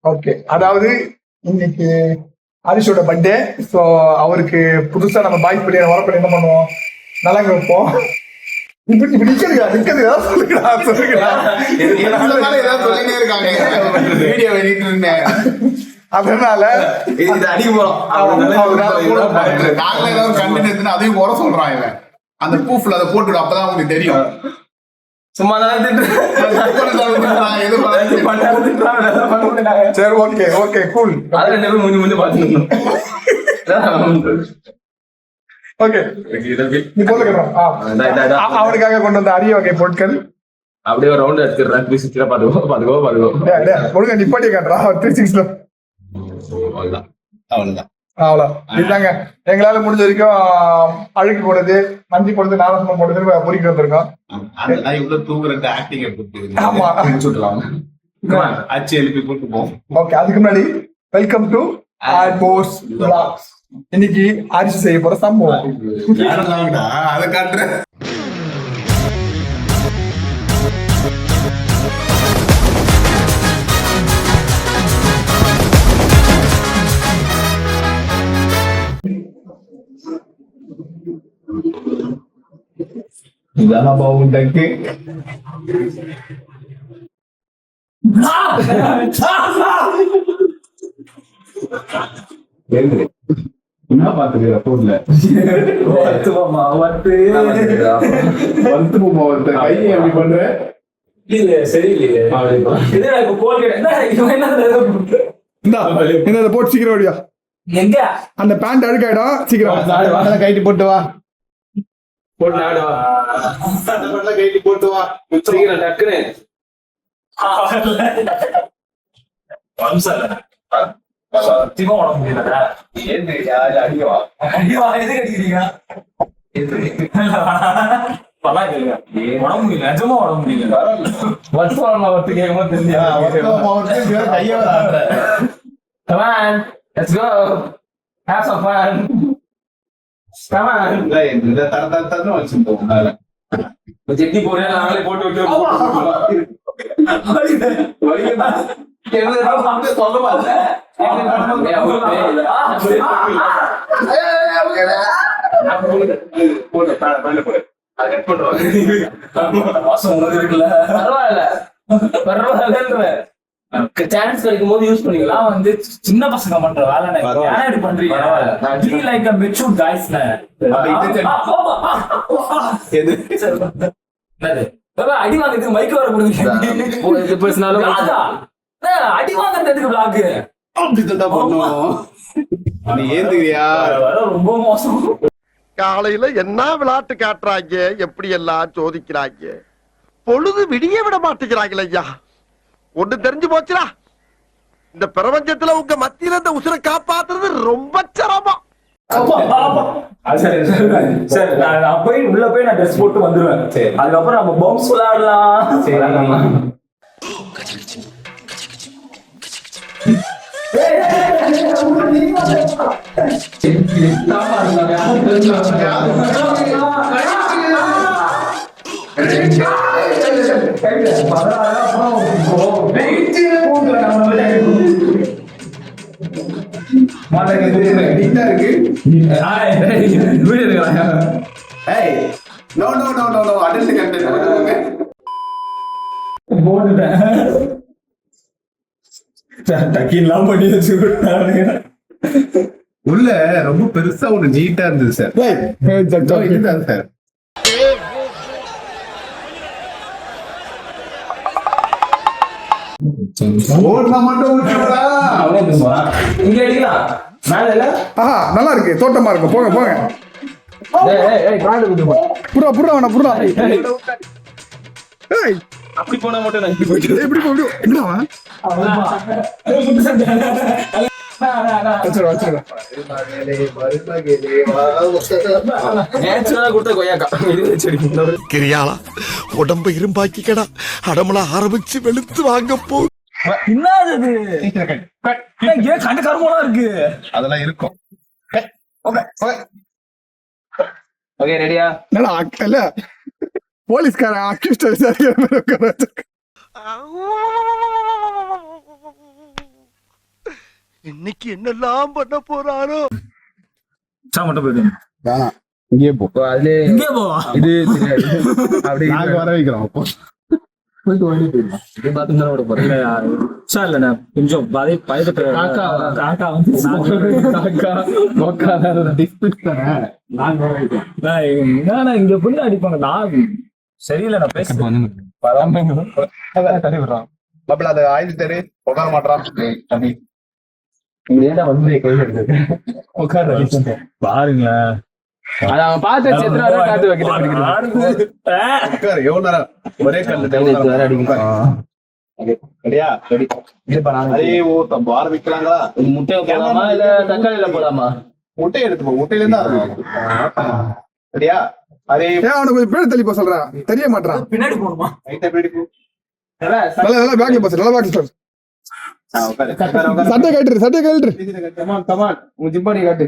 Okay, அதாவது இன்னைக்கு ஹரிஷோட birthday. So அவருக்கு புதுசா நம்ம பாய் பண்ணி வரப்படி என்ன பண்ணுவோம், நலங்கு வைப்போம். இப்படி நிக்கிறீங்க நிக்கிறீங்க சொல்லுங்கடா அதனால அடிக்க போறோம். அதையும் போற சொல்றான் இவன். அந்த ப்ரூஃப்ல அதை போட்டுடும், அப்பதான் உங்களுக்கு தெரியும். சும்மா சரி, ஓகே ஓகே கூல். முடிஞ்சு பாத்துக்கணும். ஓகே, அவனுக்காக கொண்டு வந்த அரிய வகை பொருட்கள் அப்படியே ஒரு ரவுண்ட் எடுத்துடுறேன். 360 பாத்துக்கோ. நிப்பாட்டி காட்டுறா 360. அவ்வளவுதான். அவ்வளோ இதுதாங்க எங்களால முடிஞ்ச வரைக்கும். அழுக்கு போடுறது, மஞ்சி போடுறது, நாரசம் போடுறது பொறிக்கிட்டு வந்திருக்கோம். ஆமா, அச்சு எழுப்பி கூட்டு போவோம். ஓகே, அதுக்கு முன்னாடி வெல்கம் டு போஸ் விளாக்ஸ். இன்னைக்கு அரிசி செய்ய போற சம்பவம் அதை காட்டுறேன். இதெல்லாம் பாவுண்டக்கு என்ன பாத்துக்கிற போன்ல கையை எப்படி பண்ற? போட்டு சீக்கிரம் ஓடியா. எங்க அந்த பேண்ட் அழுக்காயிடும், சீக்கிரம் கைட்டி போட்டு வா. கைட்டி போட்டு வா சீக்கிரம் டக்குன்னு. சத்தியமா உடம்பு முடியலடா. அடிக்கவா எதுக்கு அடிக்கிறீங்க? உடம்பு முடியல, நிஜமா உடம்பு முடியல. வருஷம் கேட்கும்போது தெரிஞ்சு Come on, let's go. Have some fun. Come on. ஜெட்டி போறியா? நாங்களே போட்டு விட்டு சொல்ல மாட்டேன். பரவாயில்ல, சான்ஸ் கிடைக்கும் போது யூஸ் பண்ணிக்கலாம். வந்து சின்ன பசங்க பண்ற வேலை இப்படி பண்றீங்க. லைக் a mature guys ல அடி வாங்கிறதுக்கு மைக் வர கொடுங்க. அடி வாங்குறதுக்கு பிளாக் ரொம்ப மோசம். காலையில என்ன விளையாட்டு காட்டுறாங்க, எப்படி எல்லாம் சோதிக்கிறாங்க. பொழுது விடிய விட மாட்டேங்கிறாங்களே ஐயா. ஒண்ணு தெரிஞ்சு போச்சுடா, இந்த பிரபஞ்சத்துல உங்க மத்தியில இந்த உசுரை காப்பாத்துறது ரொம்ப சிரமம். நான் போய் உள்ள போய் நான் ட்ரெஸ் போட்டு வந்துருவேன். அதுக்கப்புறம் நம்ம பம்ப்ஸ் விளையாடலாம். உள்ள ரொம்ப பெருசா ஒண்ணு நீட்டா இருந்தது சார். இதுதான் சார். நல்லா இருக்கு, தோட்டமா இருக்கும். போங்க போங்க. புறா புறா வேணா புறா. அப்படி போனா மட்டும் எப்படி என்னவா கிரியாளா உடம்ப இரும்பாக்கிக்கடா, அடமலா ஆரம்பிச்சு வெளுத்து வாங்க போ. என்னது கண்ட கருமலாம் இருக்கு. அதெல்லாம் இருக்கும். ஓகே ரெடியா? இல்ல போலீஸ்காரன் அக்யூஸ்ட் இன்னைக்கு என்னெல்லாம் பண்ண போறாரோ. மட்டும் போயிட்டு வேணாம் இங்கே போ அதுல இங்கே போவா இது தெரியாது அப்படி நாங்க வர வைக்கிறோம் அப்போ போயிட்டு ஓடி போயிடலாம் இது பார்த்து தான் ஓட போறேன் இல்லண்ணா கொஞ்சம் பயப்பட்டு காக்கா வந்து என்னண்ணா இங்க புண்ணு அடிப்பாங்க நான் சரியில்லை நான் பேச மாப்பிள்ள அதை ஆயுள் தேடி உட்கார மாட்டான் வந்து கையில் எடுத்து பாருங்களேன் அதை அவன் பார்த்து எத்தனை வரை காத்து வைக்கிறது உட்காரு எவ்வளவு நேரம் ஒரே கல்லு ரெடியா அதே ஓட்டம் ஆரம்பிக்கலாங்களா முட்டையை போடாமா இல்ல தக்காளியில போடாமா முட்டை எடுத்துப்போ முட்டையில இருந்தா ரெடியா அதே ஏன் அவனுக்கு கொஞ்சம் பேர் தெளிப்பா சொல்றான் தெரிய மாட்டான் பின்னாடி போகணுமா ரைட்டா போயிட்டு நல்லா நல்லா பேக்ல பாஸ் நல்லா பேக்ல சார் சட்டை கட்டுரு சட்டை கட்டுரு கமான் கமான் உங்க ஜிம்பாடி காட்டு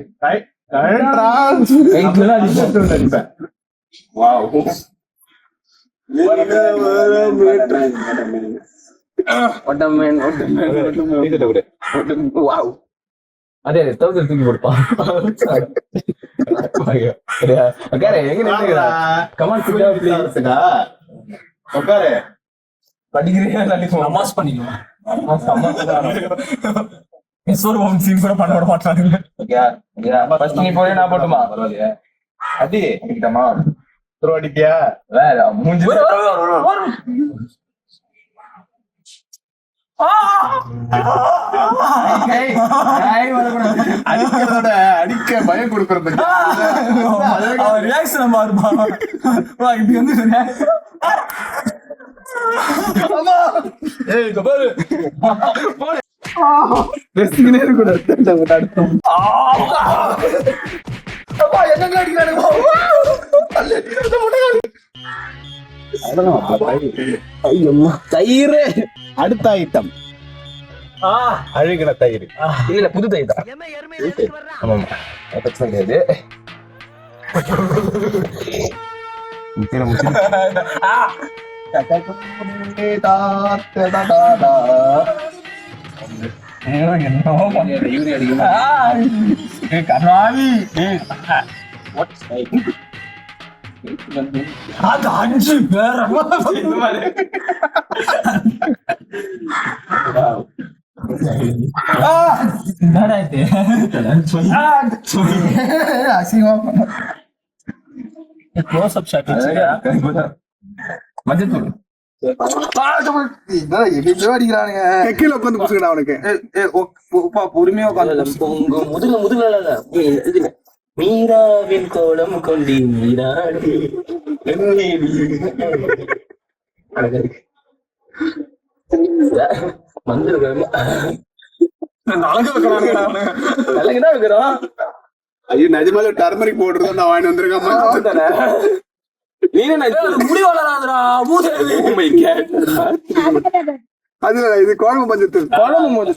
அதே தவிர தூக்கி கொடுப்பான் உட்காரு படிக்கிறியா நமாஸ் பண்ணிக்குவேன் சீன் கூட பண்ண விட மாட்டாங்க நீ போய் நான் போட்டுமா அடி அடிக்கிட்டமா த்ரோ அடிக்கியா வேற மூஞ்சி அடிக்கிறதோட அடிக்க பயம் கொடுக்கறது ரியாக்ஷன் மாறுமா இப்படி வந்து தயிர் அடுத்த ஐட்டம் அழுகின தயிர் இல்ல புது தயிர் தான் ஆமாமா பிரச்சனை கிடையாது அது 5 பேர் க்ளோஸ்-அப் ஷாட் மஞ்சத்தூள் அடிக்கிறானுங்க கீழே உட்காந்து புசுக்கடா அவனுக்கு பொறுமையா உட்காந்து முதுகுல மீராவின் கோலம் கொண்டி மீராடி அழகுதான் இருக்கிறோம் ஐயோ நிஜமாலே டர்மரிக் பவுடர் தான் நான் வாங்கி வந்திருக்கேன் முடி வளராதுடா அதுல இது குழம்பு மஞ்சத்தூள்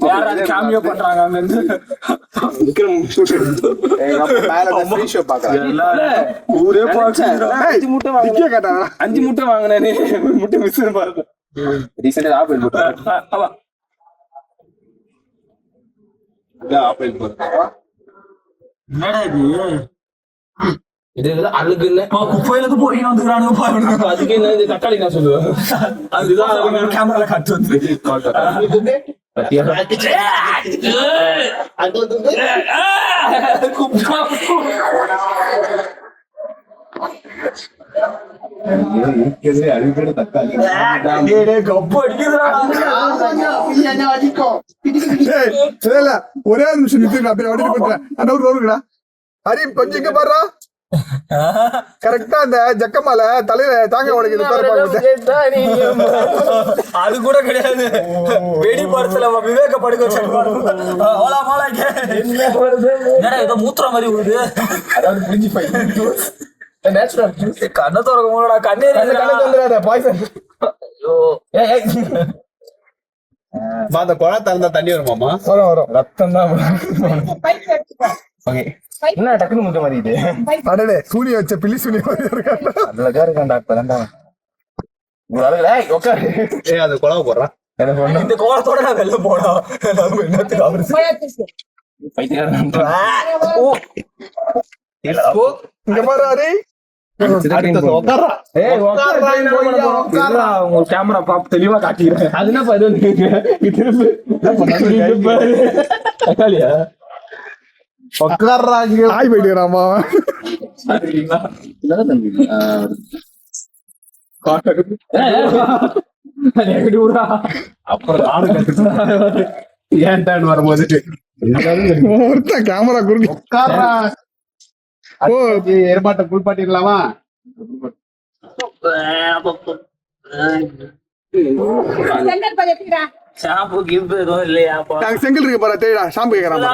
யாராவது காமியோ பண்றாங்க அங்க இருந்து ஊரே அஞ்சு முட்டை வாங்கினேன் முட்டை மிஸ் பாருங்க ரீசெண்டா ஆப்பிள் என்னடா இது இது அழுகுன்னு குப்பையில இருந்து போறீங்க வந்துக்கிறானுங்க அதுக்கு என்ன இது தக்காளி நான் சொல்லுவேன் அதுதான் கேமரால காட்டு வந்து தக்காளி ஒரே நிமிஷம் நிறுத்துங்க அப்படியே அப்படியே பண்றேன் அந்த ஒரு ரோடுங்கடா ஹரி கொஞ்சம் இங்க பாரு கரெக்டா அந்த ஜக்கமால தலையில தாங்க உடைக்குது அது கூட கிடையாது வெடி படத்துல விவேக படுக்க ஏதோ மூத்திர மாதிரி வருது அதாவது புரிஞ்சு கண்ணை திறக்க போடா கண்ணே பாய்சன் அந்த குழா திறந்தா தண்ணி வருமாமா வரும் ரத்தம் தான் ஓகே என்ன டக்குனு முட்ட மாதிரி இது அடடே சூனிய வச்ச பில்லி சூனிய அதுலதான் இருக்கான் டாக்டர் உட்காரு அது குழா போடுறான் இந்த கோலத்தோட நான் வெளில போனா நம்ம என்னத்துக்கு அவரு இங்க பாரு கேமரா பாப்பு தெளிவா காட்டிக்கிறேன். அது என்ன ஆய் போயிட்டுறாமா அப்புறம் ஆடு கட்டு ஏன் டர்ன் வரும்போது ஒருத்தன் கேமரா குறுக்கு எருமாட்டை குளிப்பாட்டிடலாமா? ஷாம்பு கிம்பு எதுவும் இல்லையாப்பா? நாங்க செங்கல் இருக்கு பாரு தேடா ஷாம்பு கேக்குறான்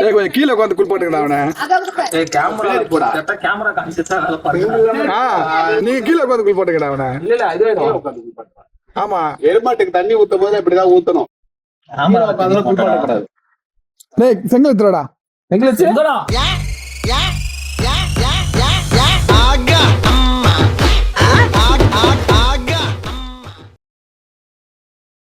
கொஞ்சம் கீழே உட்காந்து குளிப்பாட்டுக்கடா அவனை கேமரா காமிச்சிட்டா வேலை பாருங்க. நீங்க கீழே உட்காந்து குளிப்பாட்டுக்கடா அவனை. இல்ல இதுவே ஆமா எருமாட்டுக்கு தண்ணி ஊத்தும் போது இப்படிதான் ஊத்தணும். டேய் செங்கல் எடுத்துடா எங்களுக்கு